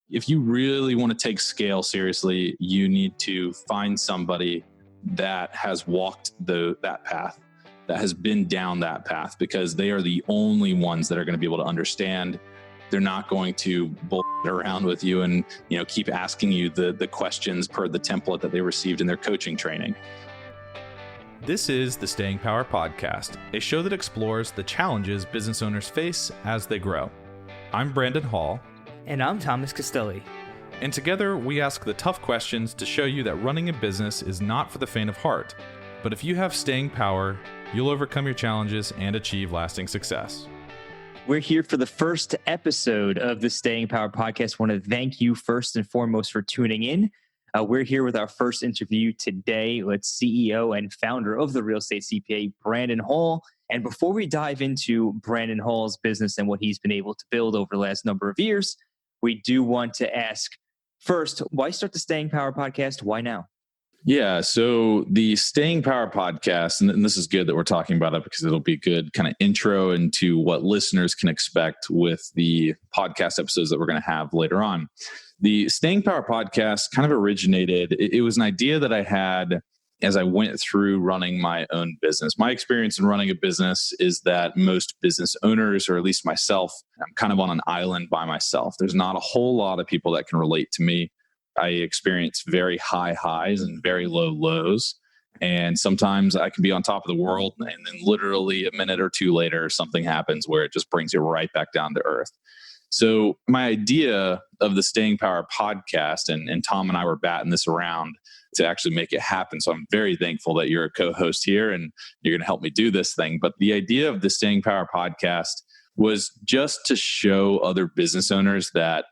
If you really want to take scale seriously, you need to find somebody that has walked that path, that has been down that path, because they are the only ones that are going to be able to understand. They're not going to bullshit around with you and keep asking you the questions per the template that they received in their coaching training. This is the Staying Power Podcast, a show that explores the challenges business owners face as they grow. I'm Brandon Hall. And I'm Thomas Castelli. And together we ask the tough questions to show you that running a business is not for the faint of heart. But if you have staying power, you'll overcome your challenges and achieve lasting success. We're here for the first episode of the Staying Power Podcast. I want to thank you first and foremost for tuning in. We're here with our first interview today with CEO and founder of the Real Estate CPA, Brandon Hall. And before we dive into Brandon Hall's business and what he's been able to build over the last number of years, we do want to ask first, why start the Staying Power Podcast? Why now? Yeah, so the Staying Power Podcast, and this is good that we're talking about it because it'll be a good kind of intro into what listeners can expect with the podcast episodes that we're going to have later on. The Staying Power Podcast kind of originated, it was an idea that I had as I went through running my own business. My experience in running a business is that most business owners, or at least myself, I'm kind of on an island by myself. There's not a whole lot of people that can relate to me. I experience very high highs and very low lows. And sometimes I can be on top of the world, and then literally a minute or two later, something happens where it just brings you right back down to earth. So my idea of the Staying Power Podcast, and Tom and I were batting this around to actually make it happen. So I'm very thankful that you're a co-host here and you're going to help me do this thing. But the idea of the Staying Power Podcast was just to show other business owners that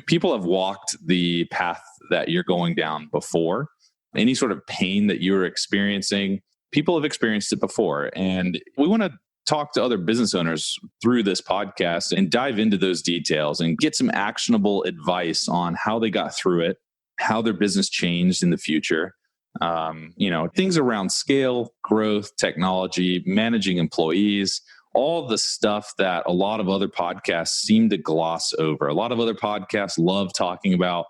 people have walked the path that you're going down before. Any sort of pain that you're experiencing, people have experienced it before. And we want to talk to other business owners through this podcast and dive into those details and get some actionable advice on how they got through it, how their business changed in the future. Things around scale, growth, technology, managing employees, all the stuff that a lot of other podcasts seem to gloss over. A lot of other podcasts love talking about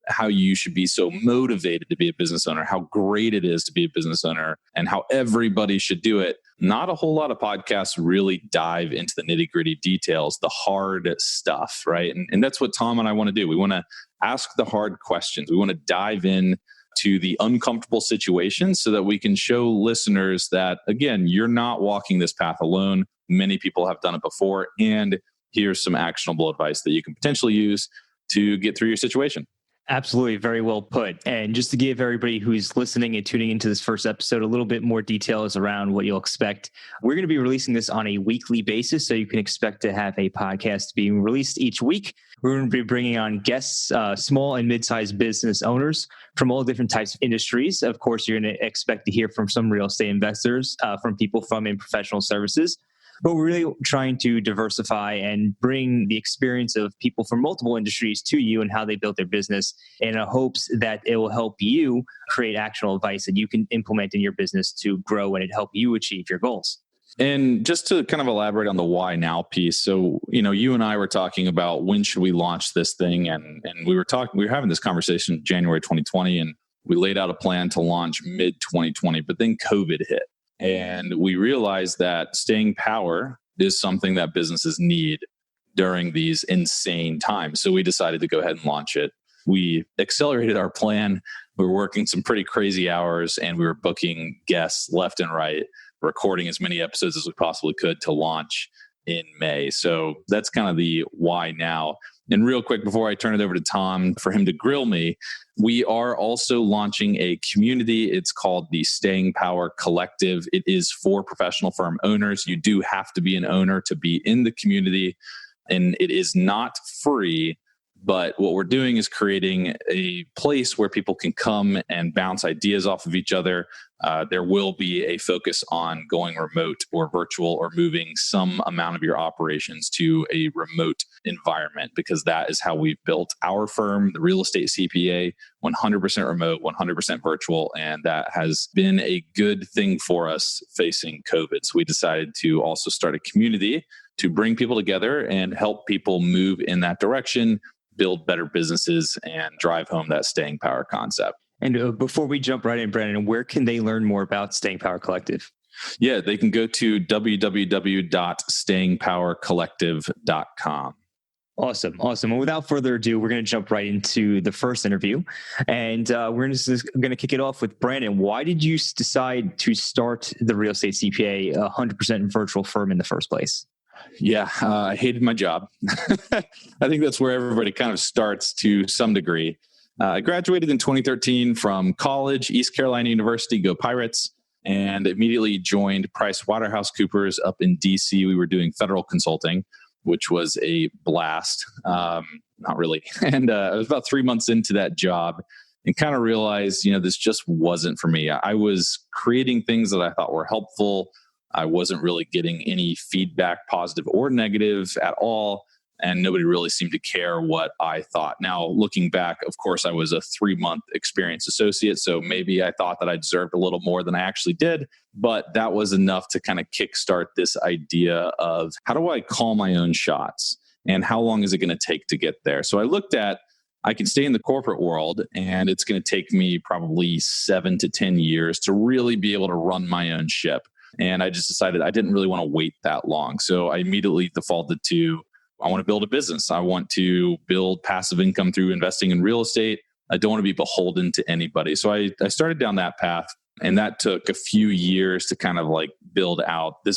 how you should be so motivated to be a business owner, how great it is to be a business owner, and how everybody should do it. Not a whole lot of podcasts really dive into the nitty-gritty details, the hard stuff, right? And that's what Tom and I want to do. We want to ask the hard questions. We want to dive in to the uncomfortable situations so that we can show listeners that, again, you're not walking this path alone. Many people have done it before. And here's some actionable advice that you can potentially use to get through your situation. Absolutely. Very well put. And just to give everybody who's listening and tuning into this first episode a little bit more details around what you'll expect, we're going to be releasing this on a weekly basis. So you can expect to have a podcast being released each week. We're going to be bringing on guests, small and mid-sized business owners from all different types of industries. Of course, you're going to expect to hear from some real estate investors, from people from in professional services. But we're really trying to diversify and bring the experience of people from multiple industries to you and how they built their business in hopes that it will help you create actionable advice that you can implement in your business to grow and it help you achieve your goals. And just to kind of elaborate on the why now piece. So, you and I were talking about when should we launch this thing? And we were having this conversation January 2020, and we laid out a plan to launch mid 2020, but then COVID hit. And we realized that staying power is something that businesses need during these insane times. So we decided to go ahead and launch it. We accelerated our plan. We were working some pretty crazy hours, and we were booking guests left and right, recording as many episodes as we possibly could to launch in May. So that's kind of the why now. And real quick, before I turn it over to Tom for him to grill me, we are also launching a community. It's called the Staying Power Collective. It is for professional firm owners. You do have to be an owner to be in the community, and it is not free. But what we're doing is creating a place where people can come and bounce ideas off of each other. There will be a focus on going remote or virtual or moving some amount of your operations to a remote environment, because that is how we've built our firm, the Real Estate CPA, 100% remote, 100% virtual. And that has been a good thing for us facing COVID. So we decided to also start a community to bring people together and help people move in that direction, build better businesses and drive home that staying power concept. And before we jump right in, Brandon, where can they learn more about Staying Power Collective? Yeah, they can go to www.stayingpowercollective.com. Awesome. And without further ado, we're going to jump right into the first interview. And we're just going to kick it off with Brandon. Why did you decide to start the Real Estate CPA 100% virtual firm in the first place? Yeah, I hated my job. I think that's where everybody kind of starts to some degree. I graduated in 2013 from college, East Carolina University, go Pirates, and immediately joined PricewaterhouseCoopers up in DC. We were doing federal consulting, which was a blast. Not really. And I was about 3 months into that job and kind of realized, this just wasn't for me. I was creating things that I thought were helpful. I wasn't really getting any feedback, positive or negative at all. And nobody really seemed to care what I thought. Now, looking back, of course, I was a 3-month experienced associate. So maybe I thought that I deserved a little more than I actually did. But that was enough to kind of kickstart this idea of how do I call my own shots and how long is it going to take to get there? So I looked at, I can stay in the corporate world and it's going to take me probably 7 to 10 years to really be able to run my own ship. And I just decided I didn't really want to wait that long. So I immediately defaulted to, I want to build a business. I want to build passive income through investing in real estate. I don't want to be beholden to anybody. So I started down that path, and that took a few years to kind of like build out. I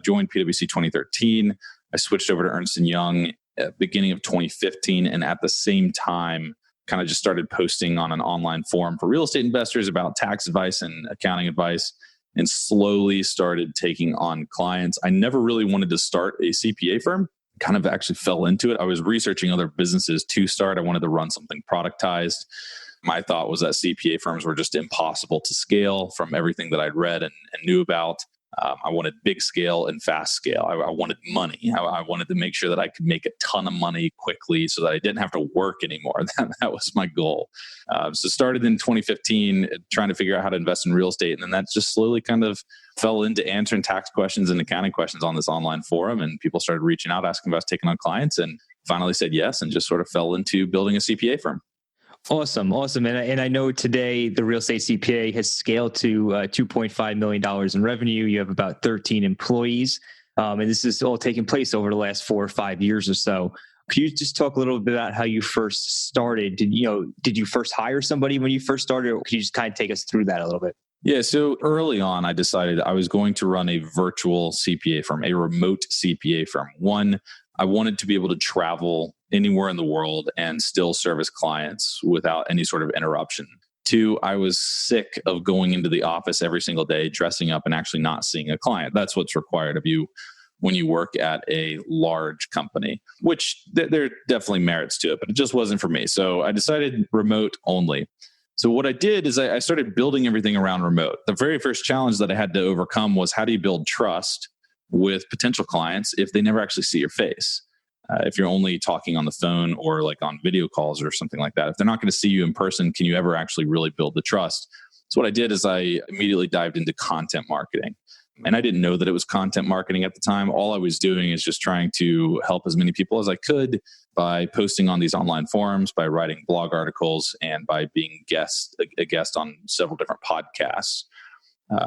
joined PwC 2013. I switched over to Ernst & Young at the beginning of 2015. And at the same time, kind of just started posting on an online forum for real estate investors about tax advice and accounting advice, and slowly started taking on clients. I never really wanted to start a CPA firm, kind of actually fell into it. I was researching other businesses to start. I wanted to run something productized. My thought was that CPA firms were just impossible to scale from everything that I'd read and knew about. I wanted big scale and fast scale. I wanted money. I wanted to make sure that I could make a ton of money quickly so that I didn't have to work anymore. That was my goal. So started in 2015 trying to figure out how to invest in real estate. And then that just slowly kind of fell into answering tax questions and accounting questions on this online forum. And people started reaching out, asking about taking on clients, and finally said yes, and just sort of fell into building a CPA firm. Awesome. And I know today the Real Estate CPA has scaled to $2.5 million in revenue. You have about 13 employees. And this is all taking place over the last 4 or 5 years or so. Could you just talk a little bit about how you first started? Did you first hire somebody when you first started, or could you just kind of take us through that a little bit? Yeah. So early on, I decided I was going to run a virtual CPA firm, a remote CPA firm. One, I wanted to be able to travel anywhere in the world and still service clients without any sort of interruption. 2, I was sick of going into the office every single day, dressing up and actually not seeing a client. That's what's required of you when you work at a large company, which there are definitely merits to it, but it just wasn't for me. So I decided remote only. So what I did is I started building everything around remote. The very first challenge that I had to overcome was, how do you build trust with potential clients if they never actually see your face? If you're only talking on the phone or like on video calls or something like that, if they're not going to see you in person, can you ever actually really build the trust? So what I did is I immediately dived into content marketing. And I didn't know that it was content marketing at the time. All I was doing is just trying to help as many people as I could by posting on these online forums, by writing blog articles, and by being a guest on several different podcasts.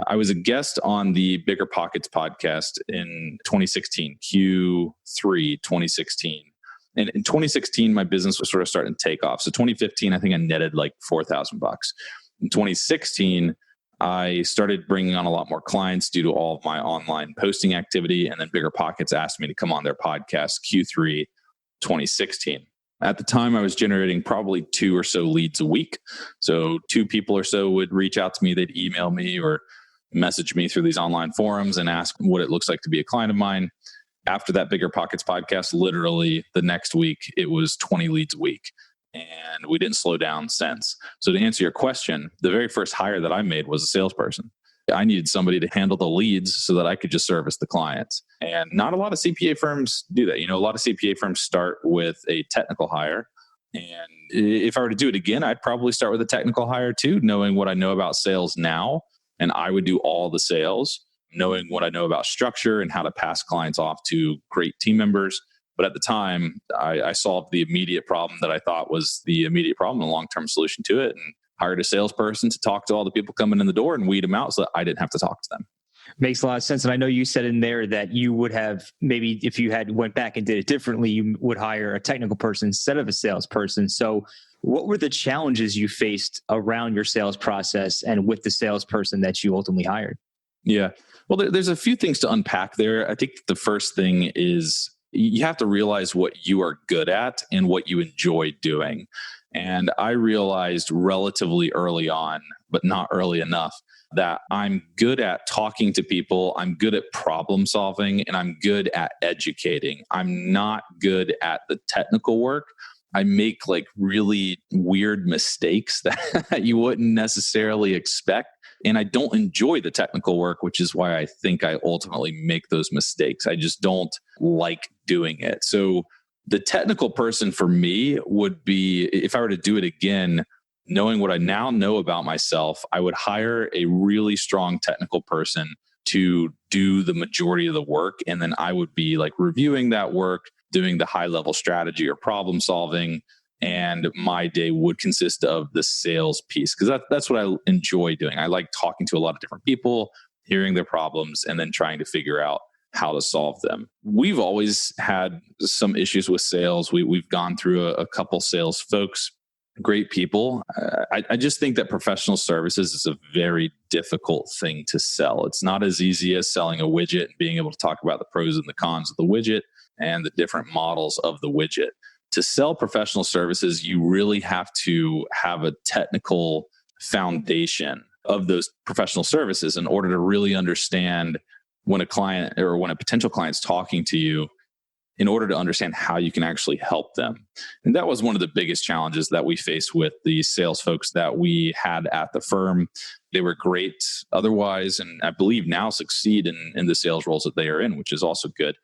I was a guest on the Bigger Pockets podcast in 2016, Q3 2016. And in 2016, my business was sort of starting to take off. So 2015, I think I netted like $4,000. In 2016, I started bringing on a lot more clients due to all of my online posting activity. And then Bigger Pockets asked me to come on their podcast Q3 2016. At the time, I was generating probably 2 or so leads a week. So 2 people or so would reach out to me. They'd email me or message me through these online forums and ask what it looks like to be a client of mine. After that Bigger Pockets podcast, literally the next week, it was 20 leads a week. And we didn't slow down since. So to answer your question, the very first hire that I made was a salesperson. I needed somebody to handle the leads so that I could just service the clients. And not a lot of CPA firms do that. A lot of CPA firms start with a technical hire. And if I were to do it again, I'd probably start with a technical hire too, knowing what I know about sales now. And I would do all the sales, knowing what I know about structure and how to pass clients off to great team members. But at the time, I solved the immediate problem that I thought was the immediate problem, a long-term solution to it, and hired a salesperson to talk to all the people coming in the door and weed them out so that I didn't have to talk to them. Makes a lot of sense. And I know you said in there that you would have, maybe if you had went back and did it differently, you would hire a technical person instead of a salesperson. So what were the challenges you faced around your sales process and with the salesperson that you ultimately hired? Yeah. Well, there's a few things to unpack there. I think the first thing is you have to realize what you are good at and what you enjoy doing. And I realized relatively early on, but not early enough, that I'm good at talking to people, I'm good at problem solving, and I'm good at educating. I'm not good at the technical work. I make like really weird mistakes that you wouldn't necessarily expect. And I don't enjoy the technical work, which is why I think I ultimately make those mistakes. I just don't like doing it. So the technical person for me would be, if I were to do it again, knowing what I now know about myself, I would hire a really strong technical person to do the majority of the work. And then I would be like reviewing that work, doing the high level strategy or problem solving. And my day would consist of the sales piece because that's what I enjoy doing. I like talking to a lot of different people, hearing their problems, and then trying to figure out how to solve them. We've always had some issues with sales. We've gone through a couple sales folks, great people. I just think that professional services is a very difficult thing to sell. It's not as easy as selling a widget and being able to talk about the pros and the cons of the widget and the different models of the widget. To sell professional services, you really have to have a technical foundation of those professional services in order to really understand when a client or when a potential client's talking to you, in order to understand how you can actually help them. And that was one of the biggest challenges that we faced with the sales folks that we had at the firm. They were great otherwise, and I believe now succeed in the sales roles that they are in, which is also good.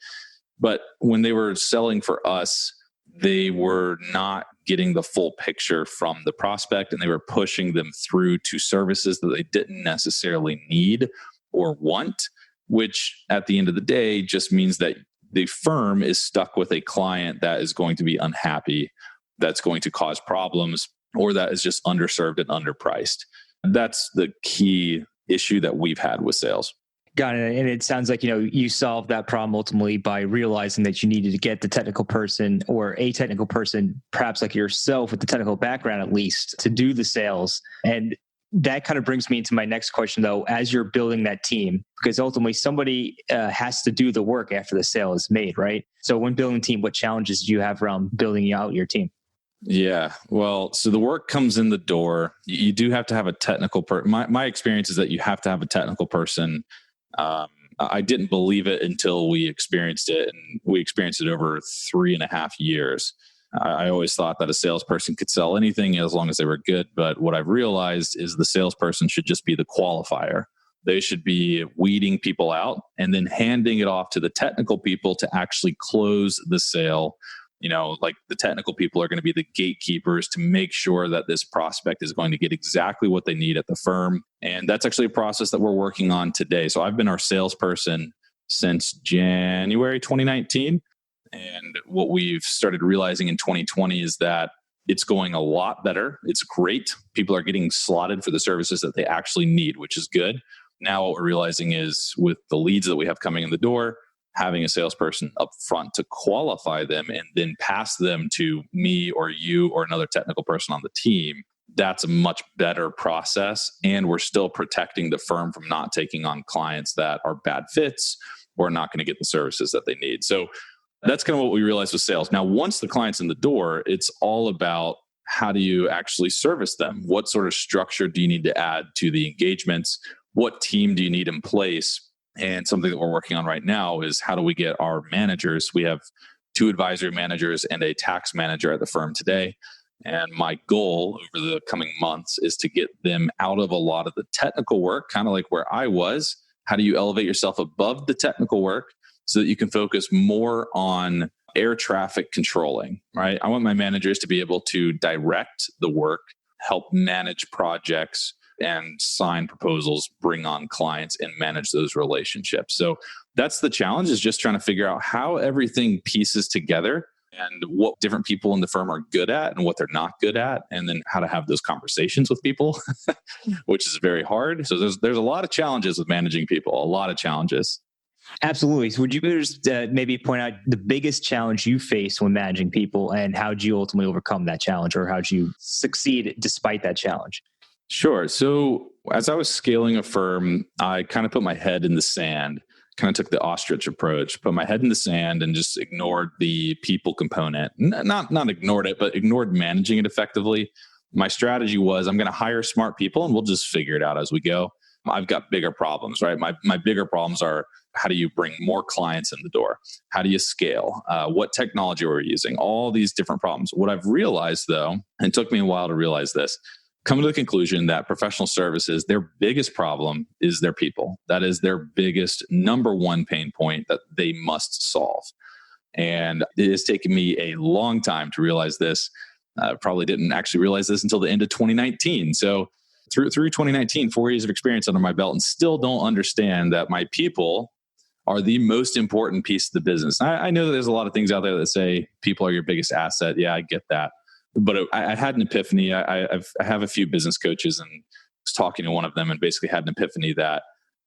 But when they were selling for us, they were not getting the full picture from the prospect, and they were pushing them through to services that they didn't necessarily need or want, which at the end of the day just means that the firm is stuck with a client that is going to be unhappy, that's going to cause problems, or that is just underserved and underpriced. That's the key issue that we've had with sales. Got it. And it sounds like, you solved that problem ultimately by realizing that you needed to get the technical person or a technical person, perhaps like yourself with the technical background at least, to do the sales. And that kind of brings me into my next question, though, as you're building that team, because ultimately somebody has to do the work after the sale is made, right? So when building a team, what challenges do you have around building out your team? Yeah, well, so the work comes in the door. You do have to have a technical person. My experience is that you have to have a technical person. I didn't believe it until we experienced it, and we experienced it over 3.5 years. I always thought that a salesperson could sell anything as long as they were good. But what I've realized is the salesperson should just be the qualifier. They should be weeding people out and then handing it off to the technical people to actually close the sale. Like the technical people are going to be the gatekeepers to make sure that this prospect is going to get exactly what they need at the firm. And that's actually a process that we're working on today. So I've been our salesperson since January 2019. And what we've started realizing in 2020 is that it's going a lot better. It's great. People are getting slotted for the services that they actually need, which is good. Now what we're realizing is with the leads that we have coming in the door, having a salesperson up front to qualify them and then pass them to me or you or another technical person on the team, that's a much better process. And we're still protecting the firm from not taking on clients that are bad fits or not going to get the services that they need. So that's kind of what we realized with sales. Now, once the client's in the door, it's all about how do you actually service them? What sort of structure do you need to add to the engagements? What team do you need in place? And something that we're working on right now is how do we get our managers? We have 2 advisory managers and a tax manager at the firm today. And my goal over the coming months is to get them out of a lot of the technical work, kind of like where I was. How do you elevate yourself above the technical work so that you can focus more on air traffic controlling, right? I want my managers to be able to direct the work, help manage projects, and sign proposals, bring on clients, and manage those relationships. So that's the challenge, is just trying to figure out how everything pieces together and what different people in the firm are good at and what they're not good at, and then how to have those conversations with people, which is very hard. So there's a lot of challenges with managing people, a lot of challenges. Absolutely. So would you just maybe point out the biggest challenge you face when managing people, and how did you ultimately overcome that challenge, or how did you succeed despite that challenge? Sure. So as I was scaling a firm, I kind of put my head in the sand, kind of took the ostrich approach, put my head in the sand and just ignored the people component. Not ignored it, but ignored managing it effectively. My strategy was, I'm going to hire smart people and we'll just figure it out as we go. I've got bigger problems, right? My bigger problems are, how do you bring more clients in the door? How do you scale? What technology are we using? All these different problems. What I've realized, though, and it took me a while to realize this, come to the conclusion that professional services, their biggest problem is their people. That is their biggest number one pain point that they must solve. And it has taken me a long time to realize this. Probably didn't actually realize this until the end of 2019. So through 2019, 4 years of experience under my belt, and still don't understand that my people are the most important piece of the business. I know that there's a lot of things out there that say people are your biggest asset. Yeah, I get that. But I had an epiphany. I have a few business coaches, and was talking to one of them and basically had an epiphany that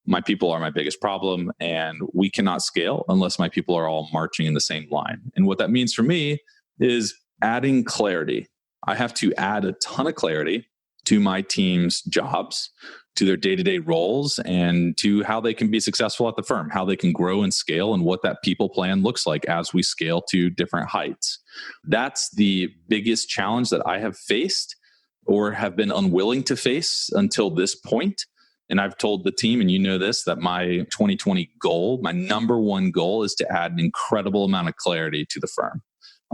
my people are my biggest problem, and we cannot scale unless my people are all marching in the same line. And what that means for me is adding clarity. I have to add a ton of clarity to my team's jobs, to their day-to-day roles, and to how they can be successful at the firm, how they can grow and scale, and what that people plan looks like as we scale to different heights. That's the biggest challenge that I have faced or have been unwilling to face until this point. And I've told the team, and you know this, that my 2020 goal, my number one goal, is to add an incredible amount of clarity to the firm.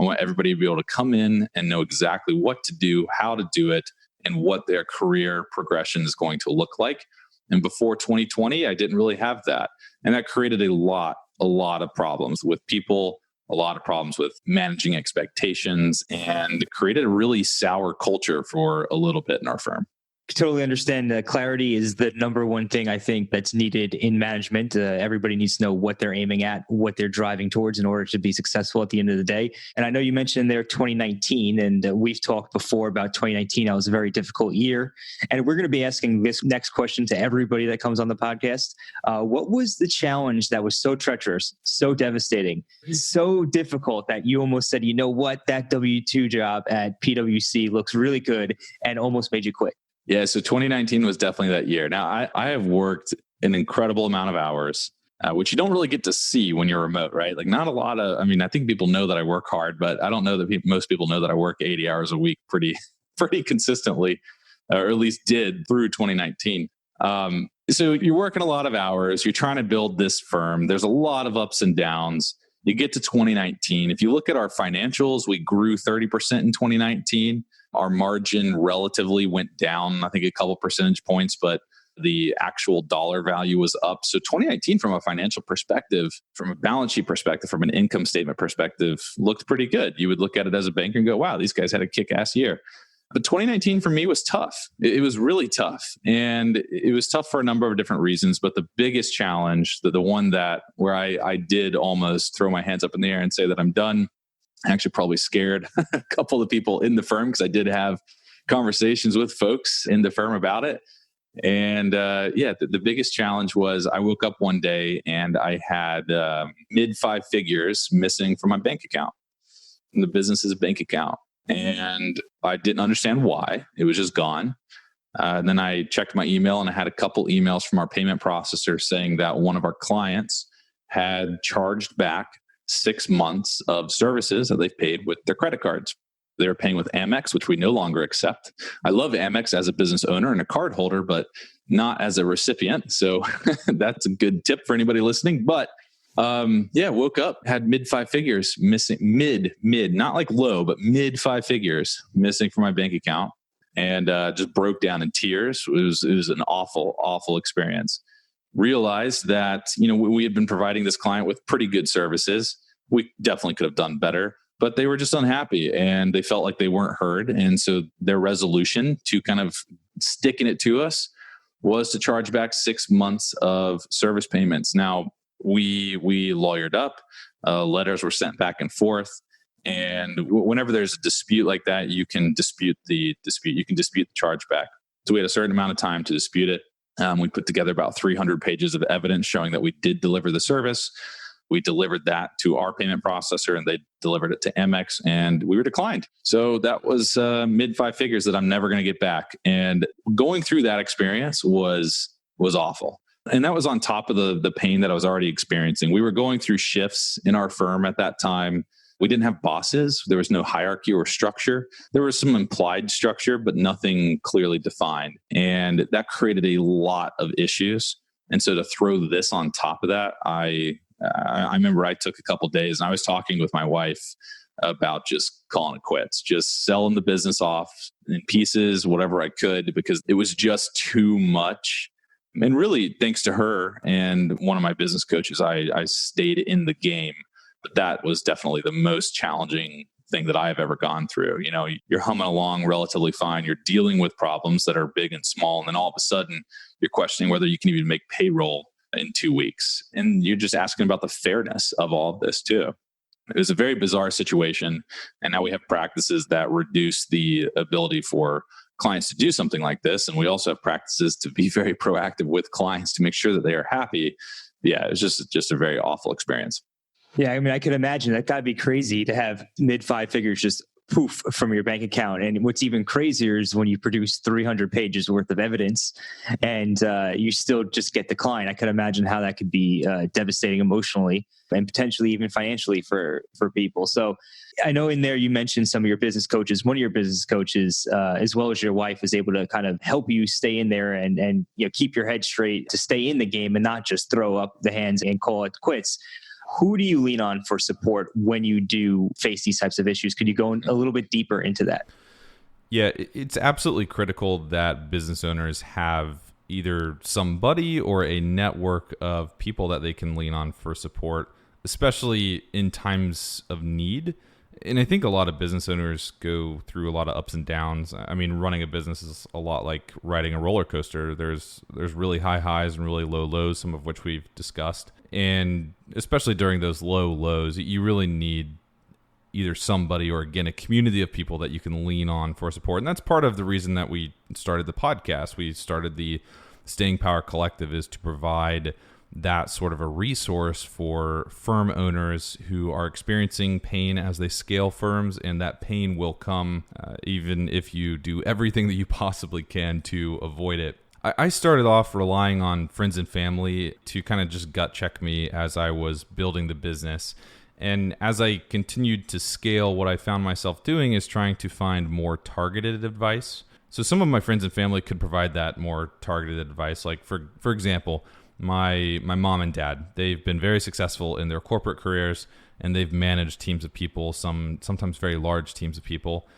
I want everybody to be able to come in and know exactly what to do, how to do it, and what their career progression is going to look like. And before 2020, I didn't really have that. And that created a lot of problems with people, a lot of problems with managing expectations, and created a really sour culture for a little bit in our firm. Totally understand. Clarity is the number one thing I think that's needed in management. Everybody needs to know what they're aiming at, what they're driving towards in order to be successful at the end of the day. And I know you mentioned there 2019, and we've talked before about 2019. That was a very difficult year. And we're going to be asking this next question to everybody that comes on the podcast. What was the challenge that was so treacherous, so devastating, so difficult that you almost said, you know what, that W-2 job at PwC looks really good, and almost made you quit? Yeah, so 2019 was definitely that year. Now, I have worked an incredible amount of hours, which you don't really get to see when you're remote, right? Like not a lot of, I mean, I think people know that I work hard, but I don't know that most people know that I work 80 hours a week pretty consistently, or at least did through 2019. So you're working a lot of hours. You're trying to build this firm. There's a lot of ups and downs. You get to 2019. If you look at our financials, we grew 30% in 2019. Our margin relatively went down, I think a couple percentage points, but the actual dollar value was up. So 2019 from a financial perspective, from a balance sheet perspective, from an income statement perspective, looked pretty good. You would look at it as a banker and go, wow, these guys had a kick-ass year. But 2019 for me was tough. It was really tough. And it was tough for a number of different reasons. But the biggest challenge, the one that where I did almost throw my hands up in the air and say that I'm done, actually probably scared a couple of people in the firm, because I did have conversations with folks in the firm about it. And the biggest challenge was I woke up one day and I had mid 5 figures missing from my bank account, from the business's bank account. And I didn't understand why. It was just gone. And then I checked my email, and I had a couple emails from our payment processor saying that one of our clients had charged back 6 months of services that they've paid with their credit cards. They were paying with Amex, which we no longer accept. I love Amex as a business owner and a card holder, but not as a recipient. So that's a good tip for anybody listening. But woke up, had mid 5 figures missing, mid, not like low, but mid 5 figures missing from my bank account, and just broke down in tears. It was an awful experience. Realized that, we had been providing this client with pretty good services. We definitely could have done better, but they were just unhappy and they felt like they weren't heard. And so their resolution to kind of sticking it to us was to charge back 6 months of service payments. Now, we lawyered up, letters were sent back and forth. And whenever there's a dispute like that, you can dispute the dispute. You can dispute the chargeback. So we had a certain amount of time to dispute it. We put together about 300 pages of evidence showing that we did deliver the service. We delivered that to our payment processor, and they delivered it to Amex, and we were declined. So that was mid 5 figures that I'm never going to get back. And going through that experience was awful. And that was on top of the pain that I was already experiencing. We were going through shifts in our firm at that time. We didn't have bosses. There was no hierarchy or structure. There was some implied structure, but nothing clearly defined. And that created a lot of issues. And so to throw this on top of that, I remember I took a couple of days and I was talking with my wife about just calling it quits, just selling the business off in pieces, whatever I could, because it was just too much. And really, thanks to her and one of my business coaches, I stayed in the game. But that was definitely the most challenging thing that I've ever gone through. You know, you're humming along relatively fine. You're dealing with problems that are big and small. And then all of a sudden, you're questioning whether you can even make payroll in 2 weeks. And you're just asking about the fairness of all of this too. It was a very bizarre situation. And now we have practices that reduce the ability for clients to do something like this. And we also have practices to be very proactive with clients to make sure that they are happy. Yeah, it was just a very awful experience. Yeah, I mean, I could imagine that gotta be crazy to have mid 5 figures just poof from your bank account. And what's even crazier is when you produce 300 pages worth of evidence and you still just get declined. I could imagine how that could be devastating emotionally and potentially even financially for people. So I know in there you mentioned some of your business coaches. One of your business coaches, as well as your wife, is able to kind of help you stay in there and you know, keep your head straight to stay in the game and not just throw up the hands and call it quits. Who do you lean on for support when you do face these types of issues? Could you go a little bit deeper into that? Yeah, it's absolutely critical that business owners have either somebody or a network of people that they can lean on for support, especially in times of need. And I think a lot of business owners go through a lot of ups and downs. I mean, running a business is a lot like riding a roller coaster. There's really high highs and really low lows, some of which we've discussed. And especially during those low lows, you really need either somebody or, again, a community of people that you can lean on for support. And that's part of the reason that we started the podcast. We started the Staying Power Collective is to provide that sort of a resource for firm owners who are experiencing pain as they scale firms, and that pain will come even if you do everything that you possibly can to avoid it. I started off relying on friends and family to kind of just gut check me as I was building the business. And as I continued to scale, what I found myself doing is trying to find more targeted advice. So some of my friends and family could provide that more targeted advice. Like for example, my mom and dad, they've been very successful in their corporate careers, and they've managed teams of people, sometimes very large teams of people.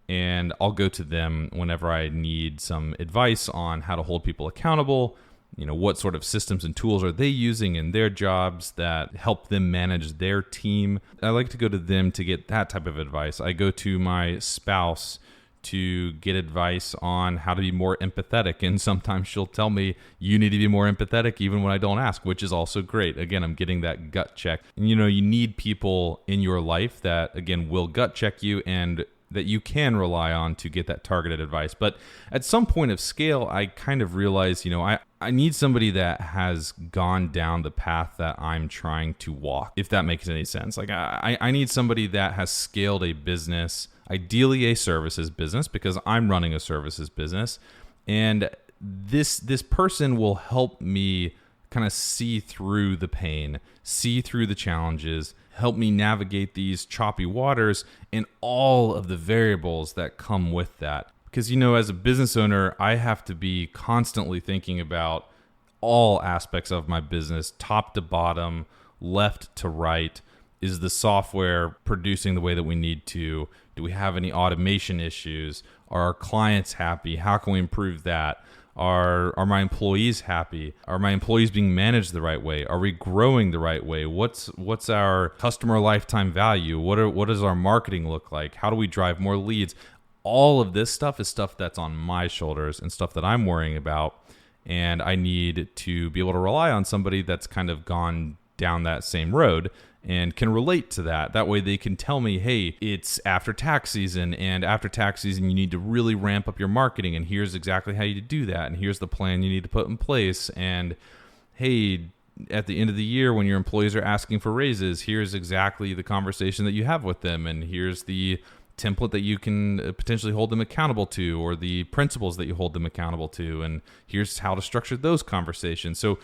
And I'll go to them whenever I need some advice on how to hold people accountable. You know, what sort of systems and tools are they using in their jobs that help them manage their team? I like to go to them to get that type of advice. I go to my spouse to get advice on how to be more empathetic. And sometimes she'll tell me, you need to be more empathetic even when I don't ask, which is also great. Again, I'm getting that gut check. And, you know, you need people in your life that, again, will gut check you and that you can rely on to get that targeted advice. But at some point of scale, I kind of realized, you know, I need somebody that has gone down the path that I'm trying to walk, if that makes any sense. Like I need somebody that has scaled a business, ideally a services business, because I'm running a services business. And this person will help me kind of see through the pain, see through the challenges, help me navigate these choppy waters and all of the variables that come with that. Because, you know, as a business owner, I have to be constantly thinking about all aspects of my business, top to bottom, left to right. Is the software producing the way that we need to? Do we have any automation issues? Are our clients happy? How can we improve that? Are my employees happy? Are my employees being managed the right way? Are we growing the right way? What's our customer lifetime value? What does our marketing look like? How do we drive more leads? All of this stuff is stuff that's on my shoulders and stuff that I'm worrying about. And I need to be able to rely on somebody that's kind of gone down that same road and can relate to that. That way they can tell me, hey, it's after tax season, and after tax season, you need to really ramp up your marketing, and here's exactly how you do that, and here's the plan you need to put in place. And hey, at the end of the year, when your employees are asking for raises, here's exactly the conversation that you have with them, and here's the template that you can potentially hold them accountable to, or the principles that you hold them accountable to, and here's how to structure those conversations. So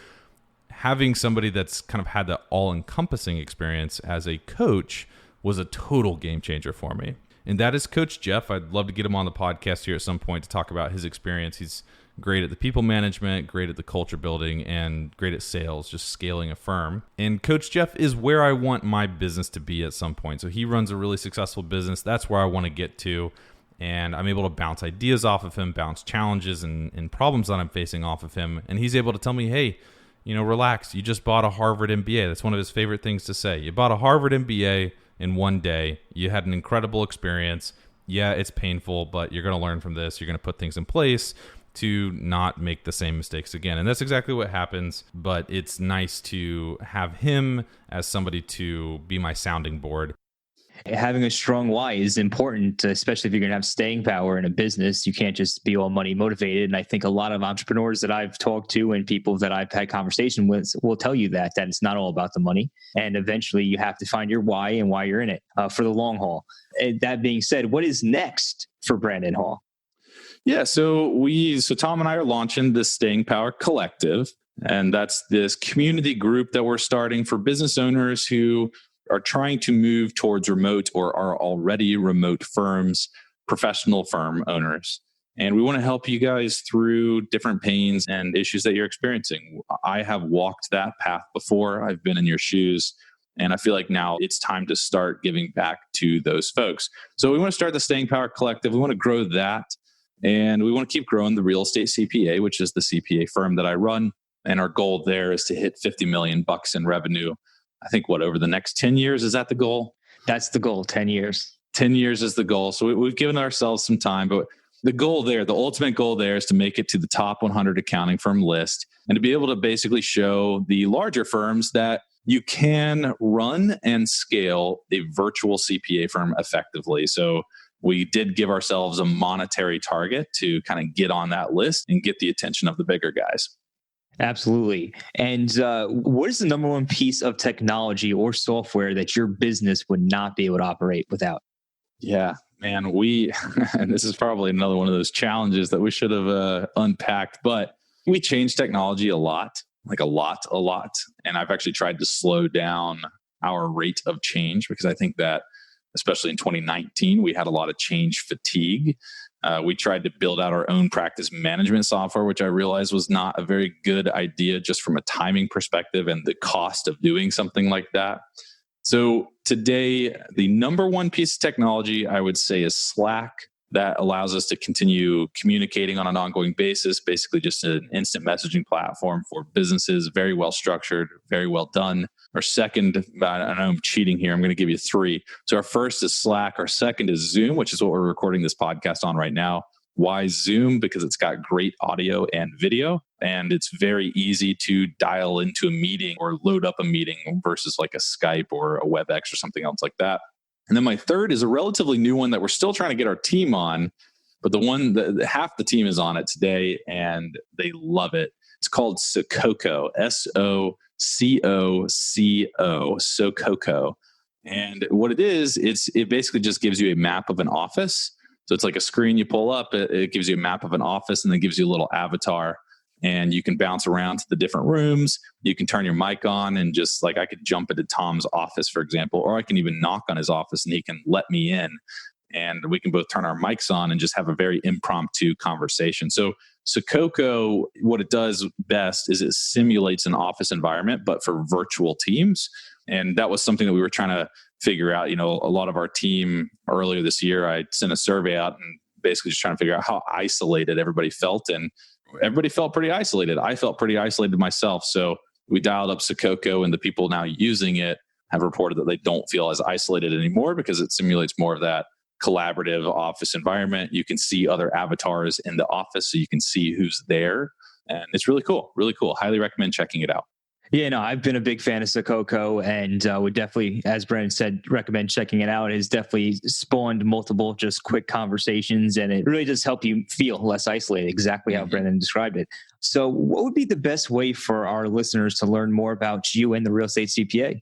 having somebody that's kind of had that all-encompassing experience as a coach was a total game changer for me. And that is Coach Jeff. I'd love to get him on the podcast here at some point to talk about his experience. He's great at the people management, great at the culture building, and great at sales, just scaling a firm. And Coach Jeff is where I want my business to be at some point. So he runs a really successful business. That's where I want to get to. And I'm able to bounce ideas off of him, bounce challenges and problems that I'm facing off of him. And he's able to tell me, hey, relax. You just bought a Harvard MBA. That's one of his favorite things to say. You bought a Harvard MBA in one day. You had an incredible experience. Yeah, it's painful, but you're going to learn from this. You're going to put things in place to not make the same mistakes again. And that's exactly what happens. But it's nice to have him as somebody to be my sounding board. Having a strong why is important, especially if you're going to have staying power in a business. You can't just be all money motivated. And I think a lot of entrepreneurs that I've talked to and people that I've had conversation with will tell you that it's not all about the money. And eventually you have to find your why and why you're in it for the long haul. And that being said, what is next for Brandon Hall? Yeah, so Tom and I are launching the Staying Power Collective, and that's this community group that we're starting for business owners who are trying to move towards remote or are already remote firms, professional firm owners. And we want to help you guys through different pains and issues that you're experiencing. I have walked that path before. I've been in your shoes. And I feel like now it's time to start giving back to those folks. So we want to start the Staying Power Collective. We want to grow that. And we want to keep growing the Real Estate CPA, which is the CPA firm that I run. And our goal there is to hit $50 million in revenue. I think over the next 10 years, is that the goal? That's the goal, 10 years. 10 years is the goal. So we've given ourselves some time, but the goal there, the ultimate goal there is to make it to the top 100 accounting firm list and to be able to basically show the larger firms that you can run and scale a virtual CPA firm effectively. So we did give ourselves a monetary target to kind of get on that list and get the attention of the bigger guys. Absolutely. And what is the number one piece of technology or software that your business would not be able to operate without? Yeah, man, and this is probably another one of those challenges that we should have unpacked, but we change technology a lot. And I've actually tried to slow down our rate of change because I think that, especially in 2019, we had a lot of change fatigue. We tried to build out our own practice management software, which I realized was not a very good idea just from a timing perspective and the cost of doing something like that. So today, the number one piece of technology I would say is Slack. That allows us to continue communicating on an ongoing basis, basically just an instant messaging platform for businesses, very well structured, very well done. Our second, I know I'm cheating here, I'm going to give you three. So our first is Slack. Our second is Zoom, which is what we're recording this podcast on right now. Why Zoom? Because it's got great audio and video, and it's very easy to dial into a meeting or load up a meeting versus like a Skype or a WebEx or something else like that. And then my third is a relatively new one that we're still trying to get our team on, but the one that half the team is on it today and they love it. It's called Sococo, SOCOCO, Sococo. And what it is, it basically just gives you a map of an office. So it's like a screen you pull up, it gives you a map of an office and then gives you a little avatar. And you can bounce around to the different rooms. You can turn your mic on and just like I could jump into Tom's office, for example, or I can even knock on his office and he can let me in. And we can both turn our mics on and just have a very impromptu conversation. So Sococo, what it does best is it simulates an office environment, but for virtual teams. And that was something that we were trying to figure out. A lot of our team earlier this year, I sent a survey out and basically just trying to figure out how isolated everybody felt. And everybody felt pretty isolated. I felt pretty isolated myself. So we dialed up Sococo, and the people now using it have reported that they don't feel as isolated anymore because it simulates more of that collaborative office environment. You can see other avatars in the office, so you can see who's there. And it's really cool, really cool. Highly recommend checking it out. Yeah, no, I've been a big fan of Sococo, and would definitely, as Brandon said, recommend checking it out. It's definitely spawned multiple just quick conversations, and it really does help you feel less isolated, exactly how Brandon described it. So what would be the best way for our listeners to learn more about you and the Real Estate CPA?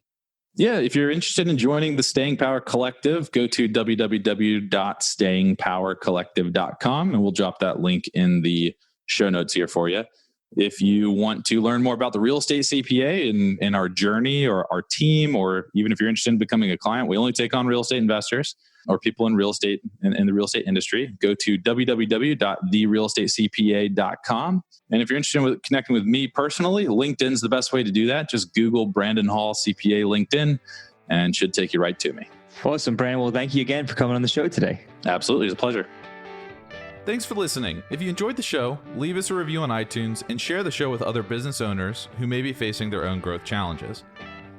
Yeah, if you're interested in joining the Staying Power Collective, go to www.stayingpowercollective.com, and we'll drop that link in the show notes here for you. If you want to learn more about the Real Estate CPA and our journey or our team, or even if you're interested in becoming a client, we only take on real estate investors or people in real estate in the real estate industry. Go to www.therealestatecpa.com. And if you're interested in connecting with me personally, LinkedIn's the best way to do that. Just Google Brandon Hall CPA LinkedIn and should take you right to me. Awesome, Brandon. Well, thank you again for coming on the show today. Absolutely. It's a pleasure. Thanks for listening. If you enjoyed the show, leave us a review on iTunes and share the show with other business owners who may be facing their own growth challenges.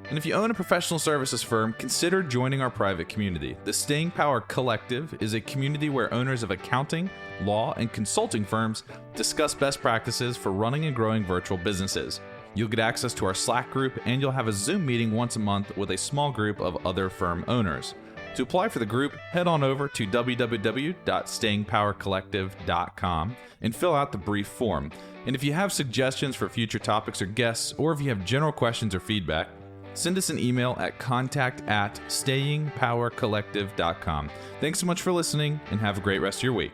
And if you own a professional services firm, consider joining our private community. The Staying Power Collective is a community where owners of accounting, law, and consulting firms discuss best practices for running and growing virtual businesses. You'll get access to our Slack group, and you'll have a Zoom meeting once a month with a small group of other firm owners. To apply for the group, head on over to www.stayingpowercollective.com and fill out the brief form. And if you have suggestions for future topics or guests, or if you have general questions or feedback, send us an email at contact@stayingpowercollective.com. Thanks so much for listening, and have a great rest of your week.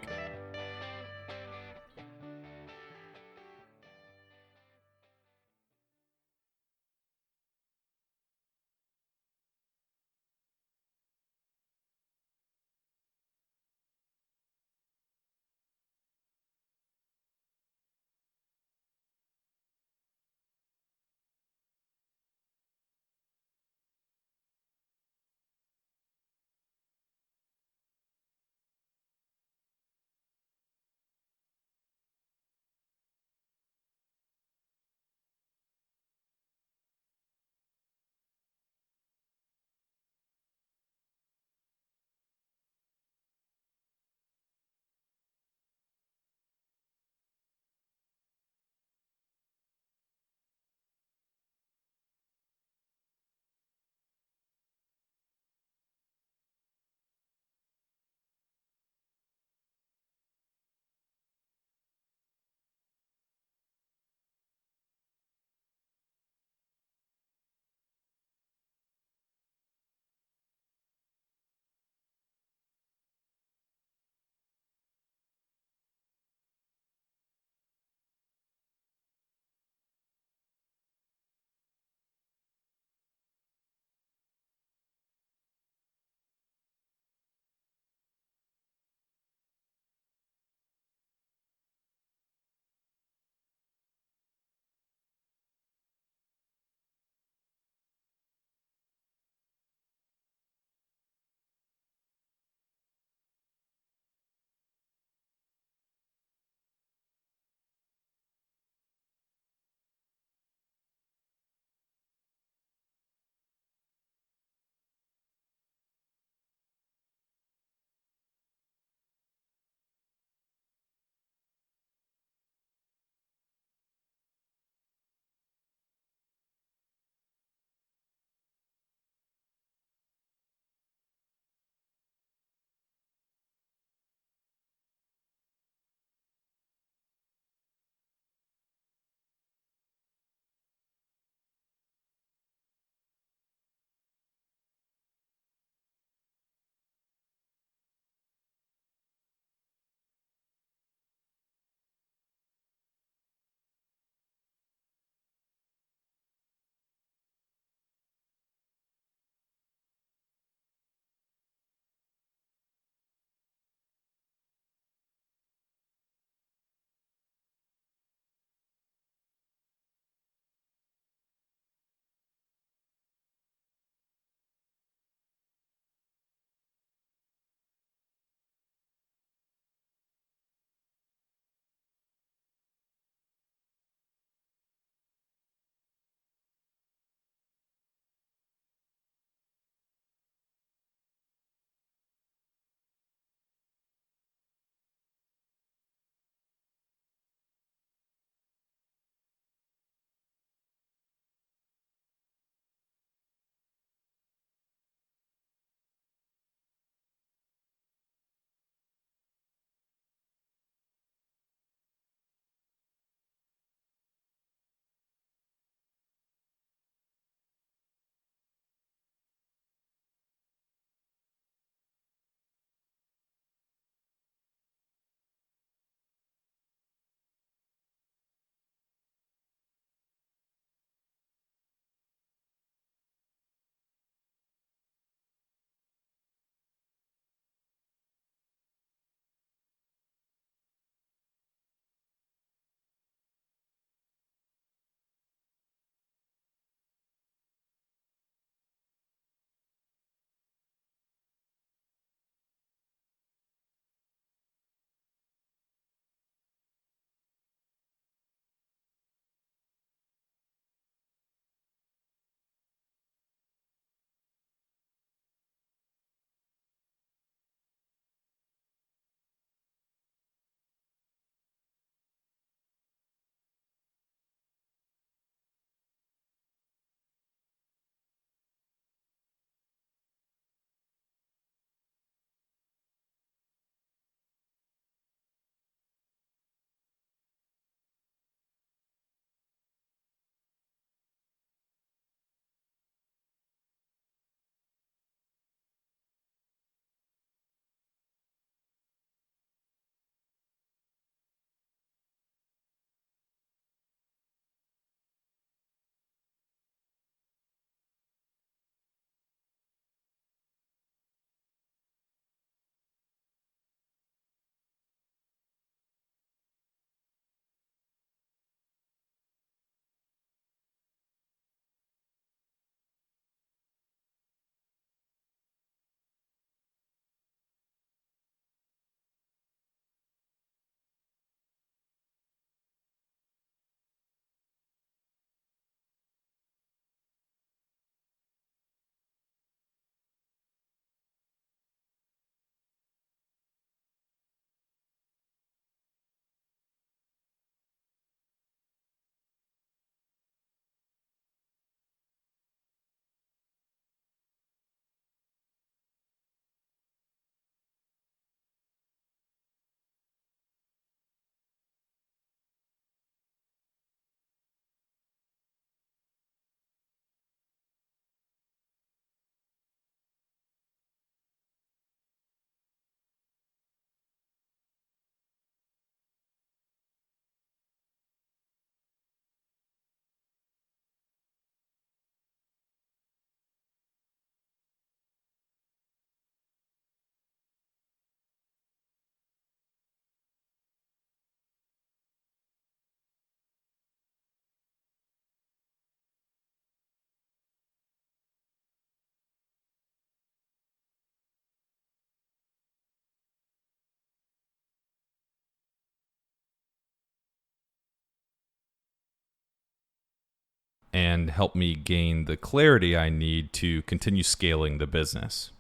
and help me gain the clarity I need to continue scaling the business.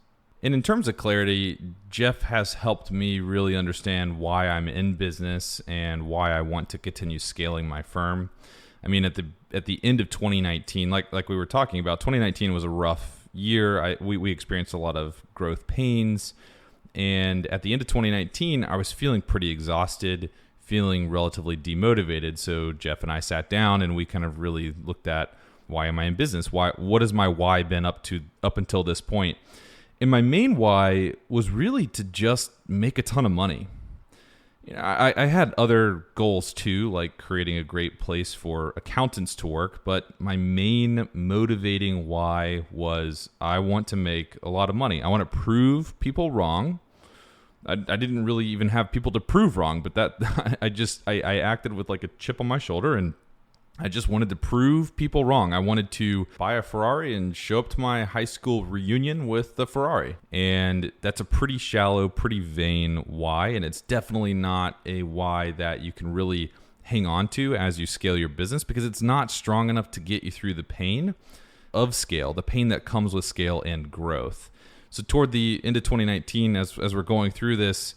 And in terms of clarity, Jeff has helped me really understand why I'm in business and why I want to continue scaling my firm. I mean, at the end of 2019, like we were talking about, 2019 was a rough year. We experienced a lot of growth pains. And at the end of 2019, I was feeling pretty exhausted, feeling relatively demotivated. So Jeff and I sat down and we kind of really looked at, why am I in business? What has my why been up until this point? And my main why was really to just make a ton of money. I had other goals too, like creating a great place for accountants to work, but my main motivating why was I want to make a lot of money. I want to prove people wrong. I didn't really even have people to prove wrong, but that I acted with like a chip on my shoulder, and I just wanted to prove people wrong. I wanted to buy a Ferrari and show up to my high school reunion with the Ferrari. And that's a pretty shallow, pretty vain why. And it's definitely not a why that you can really hang on to as you scale your business, because it's not strong enough to get you through the pain of scale, the pain that comes with scale and growth. So toward the end of 2019, as we're going through this,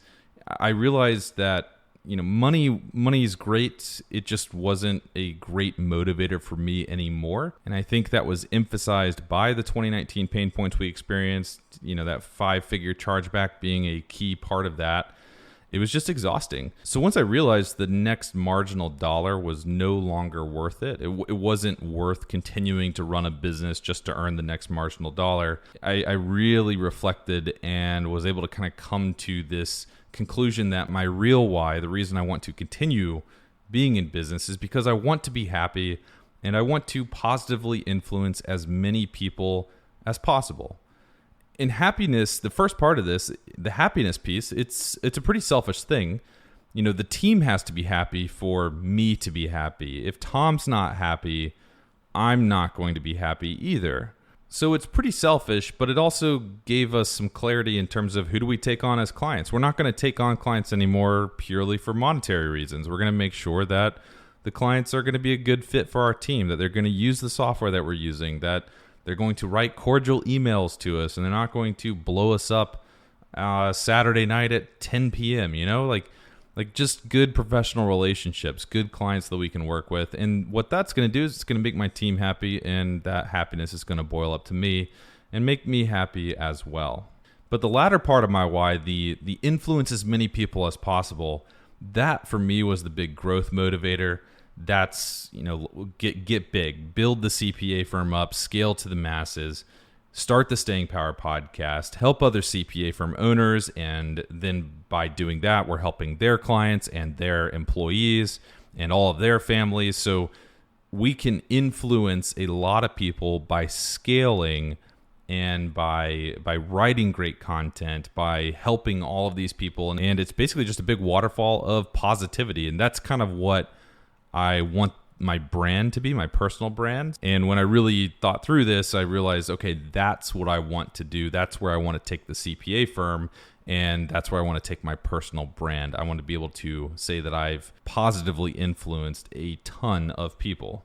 I realized that money is great. It just wasn't a great motivator for me anymore. And I think that was emphasized by the 2019 pain points we experienced, that 5-figure chargeback being a key part of that. It was just exhausting. So once I realized the next marginal dollar was no longer worth it, it wasn't worth continuing to run a business just to earn the next marginal dollar, I really reflected and was able to kind of come to this conclusion that my real why, the reason I want to continue being in business, is because I want to be happy and I want to positively influence as many people as possible. In happiness, the first part of this, the happiness piece, it's a pretty selfish thing. The team has to be happy for me to be happy. If Tom's not happy, I'm not going to be happy either. So it's pretty selfish, but it also gave us some clarity in terms of who do we take on as clients. We're not going to take on clients anymore purely for monetary reasons. We're going to make sure that the clients are going to be a good fit for our team, that they're going to use the software that we're using, that they're going to write cordial emails to us, and they're not going to blow us up Saturday night at 10 p.m., like just good professional relationships, good clients that we can work with. And what that's going to do is it's going to make my team happy, and that happiness is going to boil up to me and make me happy as well. But the latter part of my why, the influence as many people as possible, that for me was the big growth motivator. That's, get big, build the CPA firm up, scale to the masses, start the Staying Power podcast, help other CPA firm owners, and then by doing that, we're helping their clients and their employees and all of their families. So we can influence a lot of people by scaling and by writing great content, by helping all of these people. And it's basically just a big waterfall of positivity. And that's kind of what I want my brand to be, my personal brand. And when I really thought through this, I realized, okay, that's what I want to do. That's where I want to take the CPA firm, and that's where I want to take my personal brand. I want to be able to say that I've positively influenced a ton of people.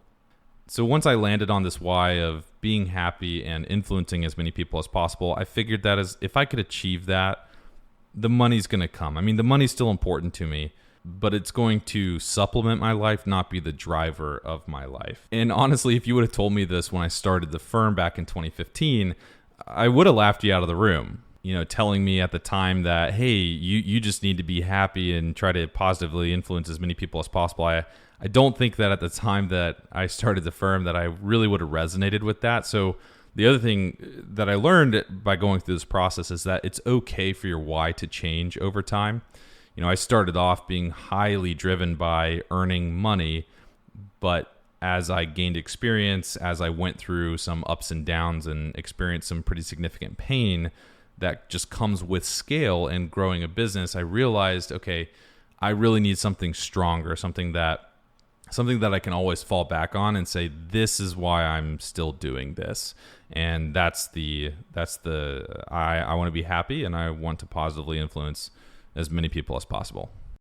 So once I landed on this why of being happy and influencing as many people as possible, I figured that if I could achieve that, the money's going to come. I mean, the money's still important to me, but it's going to supplement my life, not be the driver of my life. And honestly, if you would have told me this when I started the firm back in 2015, I would have laughed you out of the room, telling me at the time that, hey, you just need to be happy and try to positively influence as many people as possible. I don't think that at the time that I started the firm that I really would have resonated with that. So the other thing that I learned by going through this process is that it's okay for your why to change over time. I started off being highly driven by earning money, but as I gained experience, as I went through some ups and downs and experienced some pretty significant pain that just comes with scale and growing a business, I realized, okay, I really need something stronger, something that I can always fall back on and say, this is why I'm still doing this. And I want to be happy, and I want to positively influence as many people as possible.